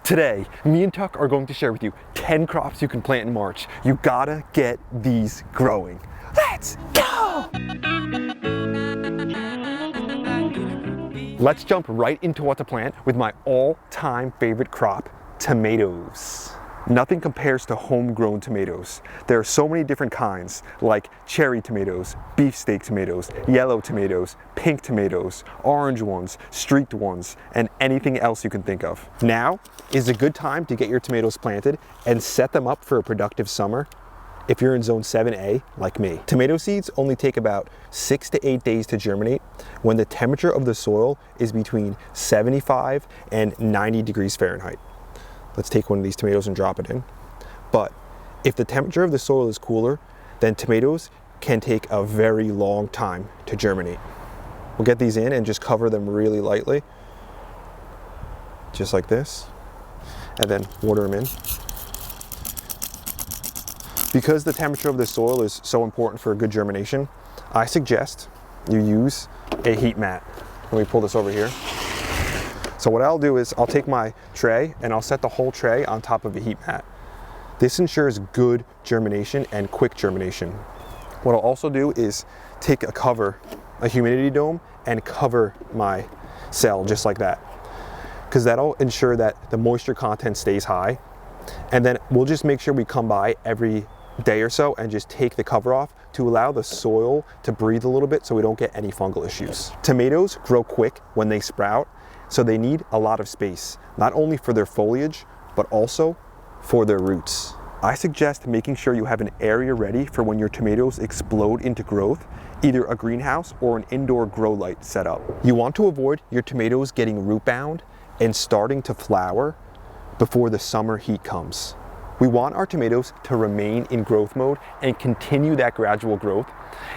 Today, me and Tuck are going to share with you 10 crops you can plant in March. You gotta get these growing. Let's go! Let's jump right into what to plant with my all-time favorite crop, tomatoes. Nothing compares to homegrown tomatoes. There are so many different kinds, like cherry tomatoes, beefsteak tomatoes, yellow tomatoes, pink tomatoes, orange ones, streaked ones, and anything else you can think of. Now is a good time to get your tomatoes planted and set them up for a productive summer if you're in zone 7A like me. Tomato seeds only take about 6 to 8 days to germinate when the temperature of the soil is between 75 and 90 degrees Fahrenheit. Let's take one of these tomatoes and drop it in. But if the temperature of the soil is cooler, then tomatoes can take a very long time to germinate. We'll get these in and just cover them really lightly, just like this, and then water them in. Because the temperature of the soil is so important for a good germination, I suggest you use a heat mat. Let me pull this over here. So what I'll do is I'll take my tray and I'll set the whole tray on top of a heat mat. This ensures good germination and quick germination. What I'll also do is take a humidity dome, and cover my cell just like that, because that'll ensure that the moisture content stays high. And then we'll just make sure we come by every day or so and just take the cover off to allow the soil to breathe a little bit so we don't get any fungal issues. Tomatoes grow quick when they sprout, so they need a lot of space, not only for their foliage, but also for their roots. I suggest making sure you have an area ready for when your tomatoes explode into growth, either a greenhouse or an indoor grow light setup. You want to avoid your tomatoes getting root bound and starting to flower before the summer heat comes. We want our tomatoes to remain in growth mode and continue that gradual growth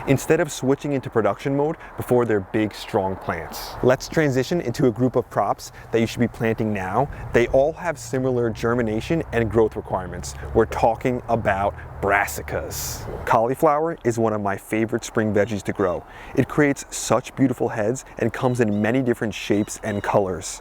instead of switching into production mode before they're big, strong plants. Let's transition into a group of crops that you should be planting now. They all have similar germination and growth requirements. We're talking about brassicas. Cauliflower is one of my favorite spring veggies to grow. It creates such beautiful heads and comes in many different shapes and colors.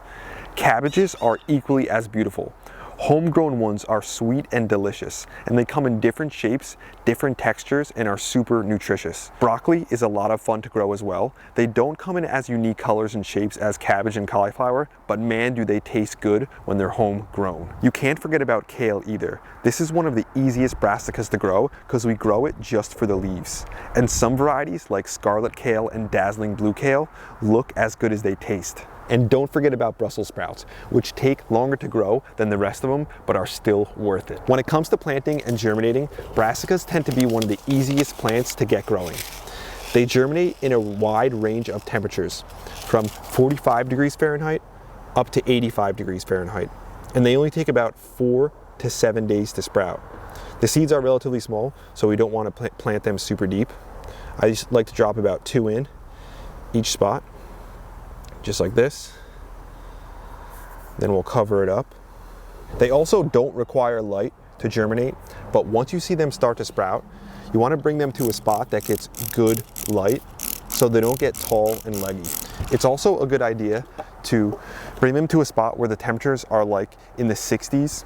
Cabbages are equally as beautiful. Homegrown ones are sweet and delicious, and they come in different shapes, different textures, and are super nutritious. Broccoli is a lot of fun to grow as well. They don't come in as unique colors and shapes as cabbage and cauliflower, but man, do they taste good when they're homegrown. You can't forget about kale either. This is one of the easiest brassicas to grow because we grow it just for the leaves. And some varieties like scarlet kale and dazzling blue kale look as good as they taste. And don't forget about Brussels sprouts, which take longer to grow than the rest of them, but are still worth it. When it comes to planting and germinating, brassicas tend to be one of the easiest plants to get growing. They germinate in a wide range of temperatures, from 45 degrees Fahrenheit up to 85 degrees Fahrenheit. And they only take about 4 to 7 days to sprout. The seeds are relatively small, so we don't want to plant them super deep. I just like to drop about 2 in each spot, just like this. Then we'll cover it up. They also don't require light to germinate, but once you see them start to sprout, you want to bring them to a spot that gets good light so they don't get tall and leggy. It's also a good idea to bring them to a spot where the temperatures are like in the 60s.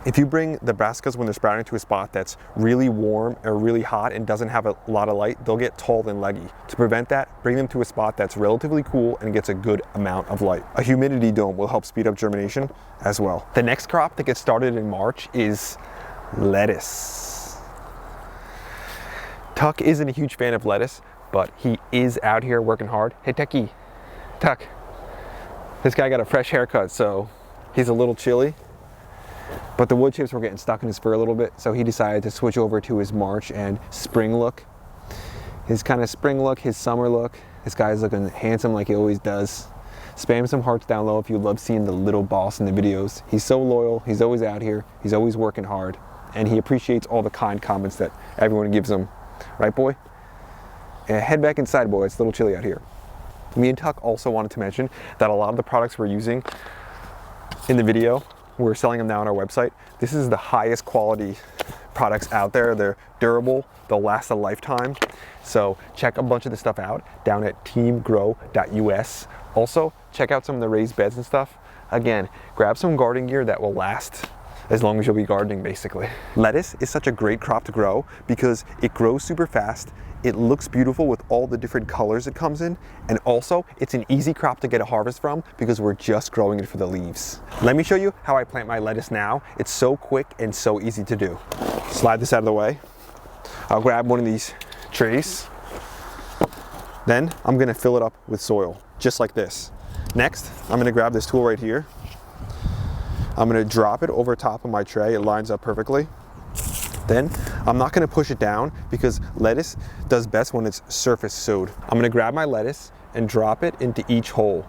If you bring the brassicas when they're sprouting to a spot that's really warm or really hot and doesn't have a lot of light, they'll get tall and leggy. To prevent that, bring them to a spot that's relatively cool and gets a good amount of light. A humidity dome will help speed up germination as well. The next crop that gets started in March is lettuce. Tuck isn't a huge fan of lettuce, but he is out here working hard. Hey Tucky, Tuck. This guy got a fresh haircut, so he's a little chilly. But the wood chips were getting stuck in his fur a little bit, so he decided to switch over to his March and spring look. His kind of spring look, his summer look. This guy's looking handsome like he always does. Spam some hearts down low if you love seeing the little boss in the videos. He's so loyal, he's always out here, he's always working hard, and he appreciates all the kind comments that everyone gives him. Right, boy? Yeah, head back inside, boy. It's a little chilly out here. Me and Tuck also wanted to mention that a lot of the products we're using in the video, we're selling them now on our website. This is the highest quality products out there. They're durable, they'll last a lifetime. So check a bunch of the stuff out down at teamgrow.us. Also, check out some of the raised beds and stuff. again, grab some gardening gear that will last as long as you'll be gardening, basically. Lettuce is such a great crop to grow because it grows super fast, it looks beautiful with all the different colors it comes in, and also it's an easy crop to get a harvest from because we're just growing it for the leaves. Let me show you how I plant my lettuce now. It's so quick and so easy to do. Slide this out of the way. I'll grab one of these trays. Then I'm gonna fill it up with soil, just like this. Next, I'm gonna grab this tool right here. I'm gonna drop it over top of my tray. It lines up perfectly. Then I'm not gonna push it down because lettuce does best when it's surface sowed. I'm gonna grab my lettuce and drop it into each hole.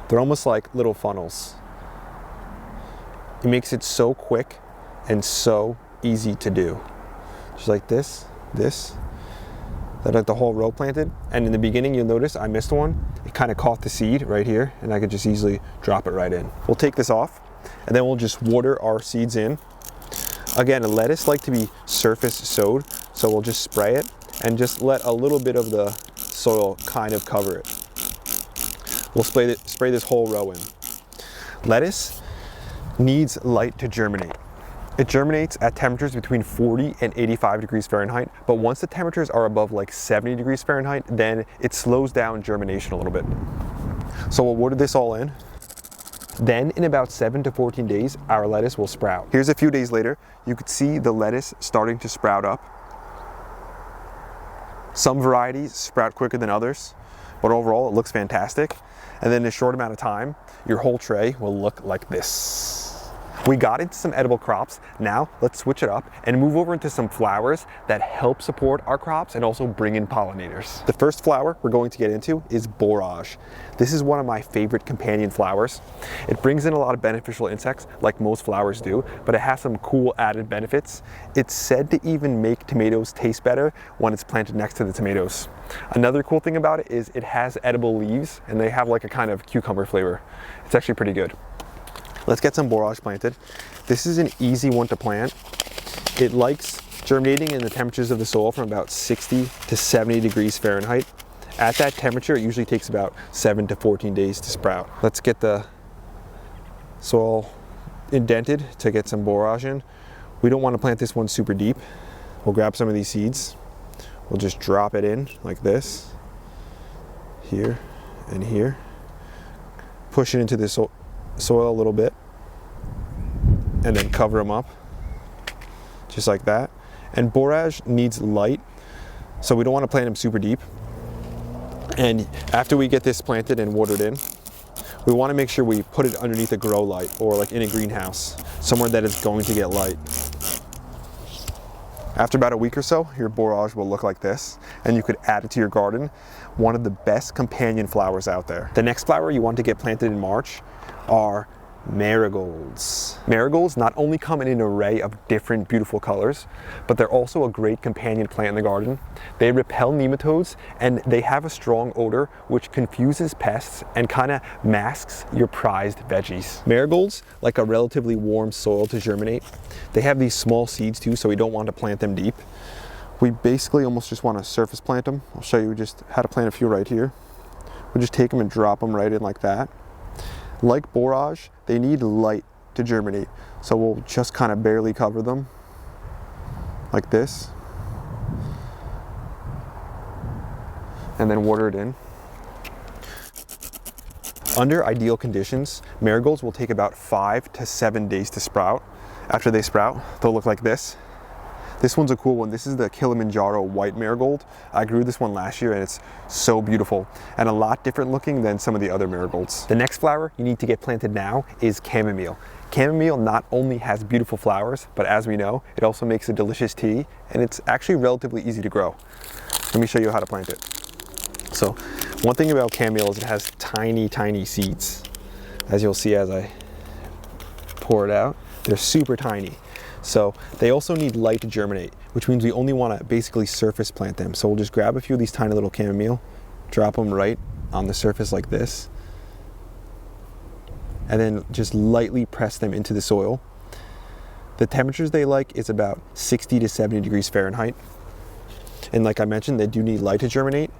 They're almost like little funnels. It makes it so quick and so easy to do. Just like this. That like the whole row planted. And in the beginning, you'll notice I missed one. It kind of caught the seed right here, and I could just easily drop it right in. We'll take this off, and then we'll just water our seeds in. Again, lettuce like to be surface sowed, so we'll just spray it and just let a little bit of the soil kind of cover it. We'll spray this whole row in. Lettuce needs light to germinate. It germinates at temperatures between 40 and 85 degrees Fahrenheit, but once the temperatures are above like 70 degrees Fahrenheit, then it slows down germination a little bit. So we'll water this all in. Then in about 7 to 14 days, our lettuce will sprout. Here's a few days later. You could see the lettuce starting to sprout up. Some varieties sprout quicker than others, but overall it looks fantastic. And then in a short amount of time, your whole tray will look like this. We got into some edible crops. Now let's switch it up and move over into some flowers that help support our crops and also bring in pollinators. The first flower we're going to get into is borage. This is one of my favorite companion flowers. It brings in a lot of beneficial insects like most flowers do, but it has some cool added benefits. It's said to even make tomatoes taste better when it's planted next to the tomatoes. Another cool thing about it is it has edible leaves and they have like a kind of cucumber flavor. It's actually pretty good. Let's get some borage planted. This is an easy one to plant. It likes germinating in the temperatures of the soil from about 60 to 70 degrees Fahrenheit. At that temperature, it usually takes about 7 to 14 days to sprout. Let's get the soil indented to get some borage in. We don't want to plant this one super deep. We'll grab some of these seeds. We'll just drop it in like this, here and here. Push it into the soil a little bit and then cover them up just like that. And borage needs light, so we don't want to plant them super deep. And after we get this planted and watered in, we want to make sure we put it underneath a grow light or like in a greenhouse, somewhere that is going to get light. After about a week or so, your borage will look like this, and you could add it to your garden. One of the best companion flowers out there. The next flower you want to get planted in March are marigolds. Marigolds not only come in an array of different beautiful colors, but they're also a great companion plant in the garden. They repel nematodes and they have a strong odor which confuses pests and kind of masks your prized veggies. Marigolds like a relatively warm soil to germinate. They have these small seeds too, so we don't want to plant them deep. We basically almost just want to surface plant them. I'll show you just how to plant a few right here. We'll just take them and drop them right in like that. Like borage, they need light to germinate, so we'll just kind of barely cover them like this and then water it in. Under ideal conditions, marigolds will take about 5 to 7 days to sprout. After they sprout, they'll look like this. This one's a cool one. This is the Kilimanjaro white marigold. I grew this one last year and it's so beautiful and a lot different looking than some of the other marigolds. The next flower you need to get planted now is chamomile. Chamomile not only has beautiful flowers, but as we know, it also makes a delicious tea and it's actually relatively easy to grow. Let me show you how to plant it. So one thing about chamomile is it has tiny, tiny seeds. As you'll see as I pour it out, they're super tiny. So they also need light to germinate, which means we only want to basically surface plant them. So we'll just grab a few of these tiny little chamomile, drop them right on the surface like this, and then just lightly press them into the soil. The temperatures they like is about 60 to 70 degrees Fahrenheit. And like I mentioned, they do need light to germinate.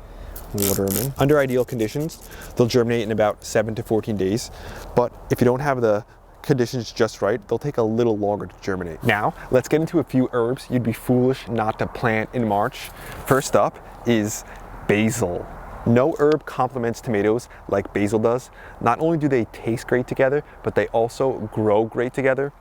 water them in. Under ideal conditions, they'll germinate in about 7 to 14 days. But if you don't have the conditions just right, they'll take a little longer to germinate. Now, let's get into a few herbs you'd be foolish not to plant in March. First up is basil. No herb complements tomatoes like basil does. Not only do they taste great together, but they also grow great together.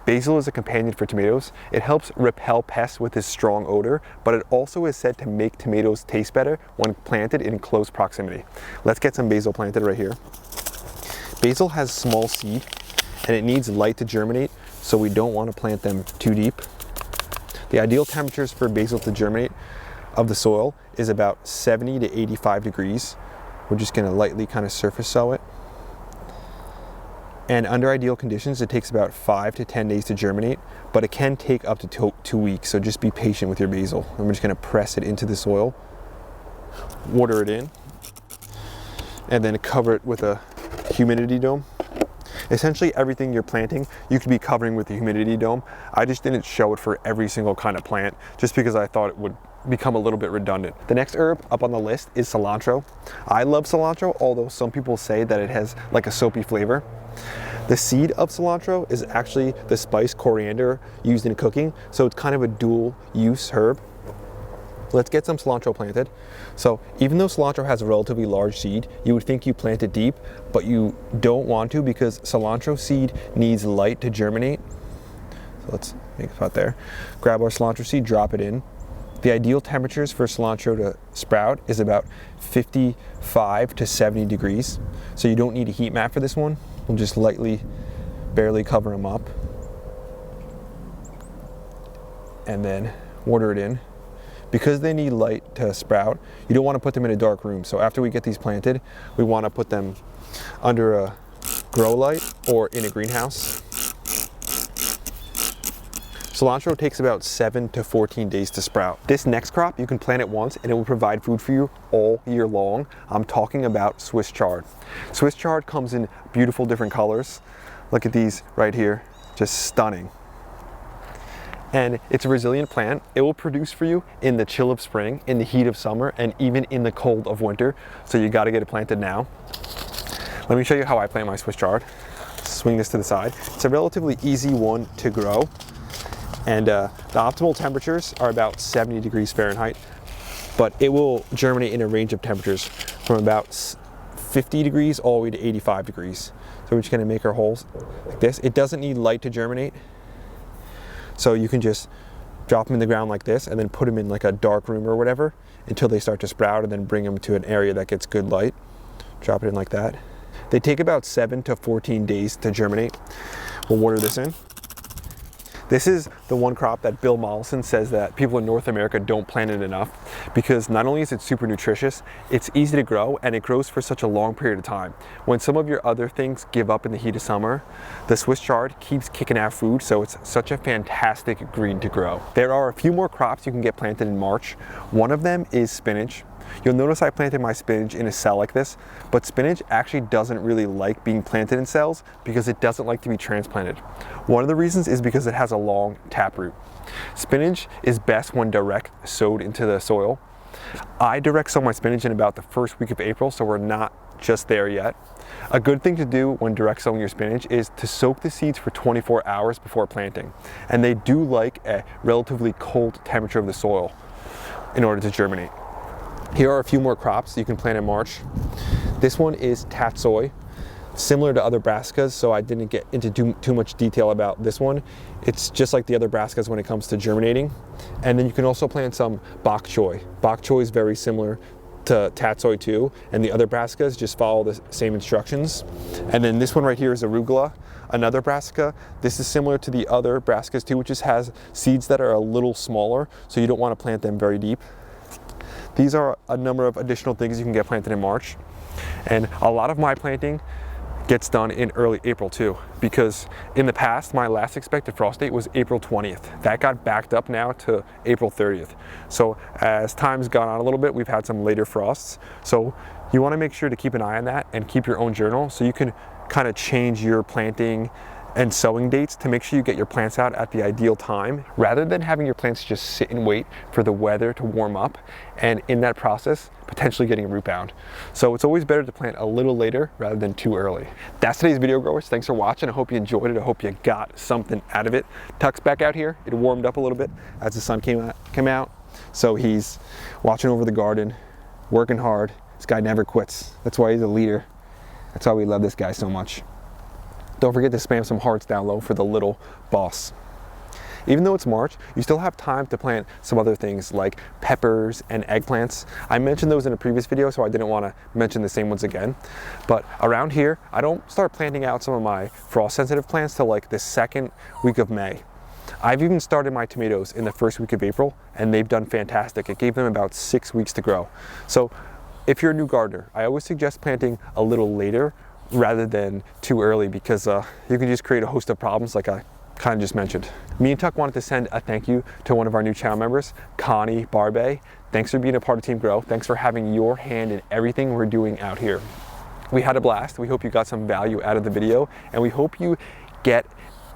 Basil is a companion for tomatoes. It helps repel pests with its strong odor, but it also is said to make tomatoes taste better when planted in close proximity. Let's get some basil planted right here. Basil has small seed and it needs light to germinate, so we don't want to plant them too deep. The ideal temperatures for basil to germinate of the soil is about 70 to 85 degrees. We're just going to lightly kind of surface sow it. And under ideal conditions, it takes about 5 to 10 days to germinate, but it can take up to 2 weeks, so just be patient with your basil. And we're just going to press it into the soil, water it in, and then cover it with a humidity dome. Essentially everything you're planting, you could be covering with the humidity dome. I just didn't show it for every single kind of plant, just because I thought it would become a little bit redundant. The next herb up on the list is cilantro. I love cilantro, although some people say that it has like a soapy flavor. The seed of cilantro is actually the spice coriander used in cooking, so it's kind of a dual use herb. Let's get some cilantro planted. So even though cilantro has a relatively large seed, you would think you plant it deep, but you don't want to because cilantro seed needs light to germinate. So let's make a spot there. Grab our cilantro seed, drop it in. The ideal temperatures for cilantro to sprout is about 55 to 70 degrees. So you don't need a heat mat for this one. We'll just lightly, barely cover them up. And then water it in. Because they need light to sprout, you don't want to put them in a dark room. So after we get these planted, we want to put them under a grow light or in a greenhouse. Cilantro takes about 7 to 14 days to sprout. This next crop, you can plant it once and it will provide food for you all year long. I'm talking about Swiss chard. Swiss chard comes in beautiful different colors. Look at these right here, just stunning. And it's a resilient plant. It will produce for you in the chill of spring, in the heat of summer, and even in the cold of winter. So you gotta get it planted now. Let me show you how I plant my Swiss chard. Swing this to the side. It's a relatively easy one to grow. And the optimal temperatures are about 70 degrees Fahrenheit, but it will germinate in a range of temperatures from about 50 degrees all the way to 85 degrees. So we're just gonna make our holes like this. It doesn't need light to germinate. So you can just drop them in the ground like this and then put them in like a dark room or whatever until they start to sprout, and then bring them to an area that gets good light. Drop it in like that. They take about 7 to 14 days to germinate. We'll water this in. This is the one crop that Bill Mollison says that people in North America don't plant it enough, because not only is it super nutritious, it's easy to grow and it grows for such a long period of time. When some of your other things give up in the heat of summer, the Swiss chard keeps kicking out food, so it's such a fantastic green to grow. There are a few more crops you can get planted in March. One of them is spinach. You'll notice I planted my spinach in a cell like this, but spinach actually doesn't really like being planted in cells because it doesn't like to be transplanted. One of the reasons is because it has a long taproot. Spinach is best when direct sowed into the soil. I direct sow my spinach in about the first week of April, so we're not just there yet. A good thing to do when direct sowing your spinach is to soak the seeds for 24 hours before planting. And they do like a relatively cold temperature of the soil in order to germinate. Here are a few more crops you can plant in March. This one is tatsoi, similar to other brassicas, so I didn't get into too much detail about this one. It's just like the other brassicas when it comes to germinating. And then you can also plant some bok choy. Bok choy is very similar to tatsoi too, and the other brassicas just follow the same instructions. And then this one right here is arugula, another brassica. This is similar to the other brassicas too, which just has seeds that are a little smaller, so you don't want to plant them very deep. These are a number of additional things you can get planted in March. And a lot of my planting gets done in early April too, because in the past, my last expected frost date was April 20th. That got backed up now to April 30th. So as time's gone on a little bit, we've had some later frosts. So you want to make sure to keep an eye on that and keep your own journal so you can kind of change your planting and sowing dates to make sure you get your plants out at the ideal time, rather than having your plants just sit and wait for the weather to warm up, and in that process, potentially getting root bound. So it's always better to plant a little later rather than too early. That's today's video, growers. Thanks for watching. I hope you enjoyed it. I hope you got something out of it. Tuck's back out here. It warmed up a little bit as the sun came out. So he's watching over the garden, working hard. This guy never quits. That's why he's a leader. That's why we love this guy so much. Don't forget to spam some hearts down low for the little boss. Even though it's March, you still have time to plant some other things like peppers and eggplants. I mentioned those in a previous video, so I didn't want to mention the same ones again. But around here, I don't start planting out some of my frost sensitive plants till like the second week of May. I've even started my tomatoes in the first week of April, and they've done fantastic. It gave them about 6 weeks to grow. So if you're a new gardener, I always suggest planting a little later rather than too early, because you can just create a host of problems like I kind of just mentioned. Me and Tuck wanted to send a thank you to one of our new channel members, Connie Barbe. Thanks for being a part of Team Grow. Thanks for having your hand in everything we're doing out here. We had a blast. We hope you got some value out of the video, and we hope you get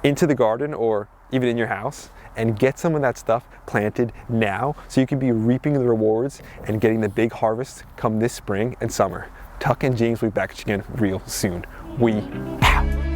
into the garden or even in your house and get some of that stuff planted now so you can be reaping the rewards and getting the big harvest come this spring and summer. Tuck and James will be back again real soon. We out.